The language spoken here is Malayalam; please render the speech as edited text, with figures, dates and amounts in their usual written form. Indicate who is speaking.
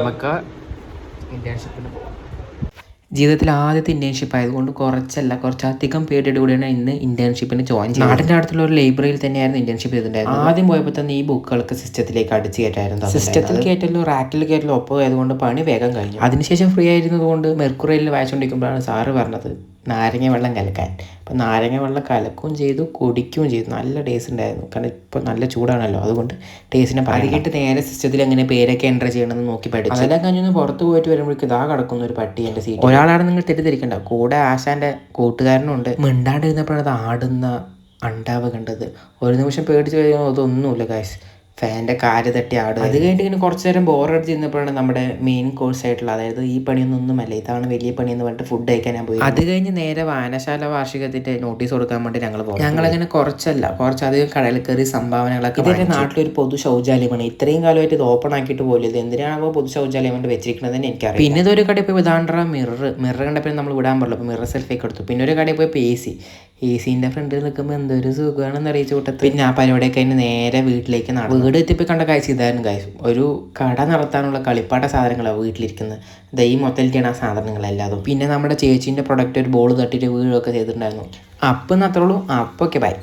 Speaker 1: നമുക്ക് ഇന്റേൺഷിപ്പിന് പോകാം.
Speaker 2: ജീവിതത്തിൽ ആദ്യത്തെ ഇൻറ്റേൺഷിപ്പ് ആയതുകൊണ്ട് കുറച്ചധികം പീരീഡ് കൂടിയാണ് ഇന്ന് ഇൻറ്റേൺഷിപ്പിന് ജോയിൻ ചെയ്തത്. നാടിൻ്റെ അടുത്തുള്ള ഒരു ലൈബ്രറിയിൽ തന്നെയായിരുന്നു ഇൻറ്റേൺഷിപ്പ് ചെയ്തിട്ടുണ്ടായിരുന്നത്. ആദ്യം പോയപ്പോൾ തന്നെ ഈ ബുക്കുകളൊക്കെ സിസ്റ്റത്തിലേക്ക് അടിച്ച് കയറ്റായിരുന്നു. സിസ്റ്റത്തിൽ കയറ്റല്ലോ റാക്കിൽ കയറ്റല്ലോ ഒപ്പം ആയതുകൊണ്ട് പണി വേഗം കഴിഞ്ഞു. അതിനുശേഷം ഫ്രീ ആയിരുന്നതുകൊണ്ട് മെർക്കുറിയിൽ വായിച്ചുകൊണ്ടിരിക്കുമ്പോഴാണ് സാറ് പറഞ്ഞത് നാരങ്ങ വെള്ളം കലക്കാൻ. അപ്പം നാരങ്ങ വെള്ളം കലക്കുകയും ചെയ്തു, കുടിക്കുകയും ചെയ്തു. നല്ല ടേസ്റ്റ് ഉണ്ടായിരുന്നു. കാരണം ഇപ്പോൾ നല്ല ചൂടാണല്ലോ, അതുകൊണ്ട് ടേസ്റ്റിനെ പഴകിയിട്ട് നേരെ സിസ്റ്റത്തിൽ എങ്ങനെ പേരൊക്കെ എൻ്റർ ചെയ്യണമെന്ന് നോക്കി പഠിച്ചു. അതെല്ലാം കഴിഞ്ഞൊന്ന് പുറത്ത് പോയിട്ട് വരുമ്പോഴേക്കും ഇതാ കിടക്കുന്ന ഒരു പട്ടി എൻ്റെ സീറ്റ്. ഒരാളാണ് നിങ്ങൾ തെറ്റിദ്ധരിക്കേണ്ട, കൂടെ ആശാൻ്റെ കൂട്ടുകാരനും ഉണ്ട്. മിണ്ടാണ്ടിരുന്നപ്പോഴാണ് അത് ആടുന്ന അണ്ടാവ് കണ്ടത്. ഒരു നിമിഷം പേടിച്ച് കഴിയുമ്പോൾ അതൊന്നുമില്ല ഗൈസ്, ഫാൻ്റെ കാല് തട്ടി ആടുക. അത് കഴിഞ്ഞിട്ട് ഇങ്ങനെ കുറച്ച് നേരം ബോറടിച്ച് ഇരുന്നപ്പോഴാണ് നമ്മുടെ മെയിൻ കോഴ്സ് ആയിട്ടുള്ള, അതായത് ഈ പണിയൊന്നുമല്ല, ഇതാണ് വലിയ പണി എന്ന് പറഞ്ഞിട്ട് ഫുഡ് കഴിക്കാൻ ഞാൻ പോയി. അത് കഴിഞ്ഞ് നേരെ വായനശാല വാർഷികത്തിൻ്റെ നോട്ടീസ് കൊടുക്കാൻ വേണ്ടി ഞങ്ങൾ പോകും. ഞങ്ങളങ്ങനെ കുറച്ചധികം കടയിൽ കയറി സംഭാവനകളൊക്കെ. ഇതെൻ്റെ നാട്ടിലൊരു പൊതു ശൗചാലയമാണ്. ഇത്രയും കാലമായിട്ട് ഇത് ഓപ്പൺ ആക്കിയിട്ട് പോലും ഇത് എന്തിനാണോ പൊതു ശൗചാലയം കൊണ്ട് വെച്ചിരിക്കുന്നതെന്ന് എനിക്കറിയാം. പിന്നെ ഇതൊരു കടയിൽ പോയി ഇതാണ്ടാ മിറർ കണ്ടപ്പോൾ നമ്മൾ വിടാൻ പാടില്ല, അപ്പോൾ മിറർ സെൽഫിയൊക്കെ എടുത്തു. പിന്നെ ഒരു കടയിൽ പോയി എ സിൻ്റെ ഫ്രണ്ടിൽ നിൽക്കുമ്പോൾ എന്തൊരു സുഖമാണെന്ന് അറിയിച്ചു കൂട്ടത്ത്. പിന്നെ ആ പരിപാടിയൊക്കെ കഴിഞ്ഞ് നേരെ വീട്ടിലേക്ക് നടന്നു. വീട് എത്തിപ്പോൾ കണ്ട കാഴ്ച ഇതായിരുന്നു ഗൈസ്. ഒരു കട നടത്താനുള്ള കളിപ്പാട്ട സാധനങ്ങളാണ് വീട്ടിലിരിക്കുന്നത്. ഈ മൊത്തലിറ്റിയാണ് ആ സാധനങ്ങളെല്ലാതും. പിന്നെ നമ്മുടെ ചേച്ചീൻ്റെ പ്രൊഡക്റ്റ് ഒരു ബോൾ തട്ടിയിട്ട് വീഴൊക്കെ ചെയ്തിട്ടുണ്ടായിരുന്നു. അപ്പം അത്രേ ഉള്ളൂ. അപ്പോൾ ഓക്കെ ബൈ.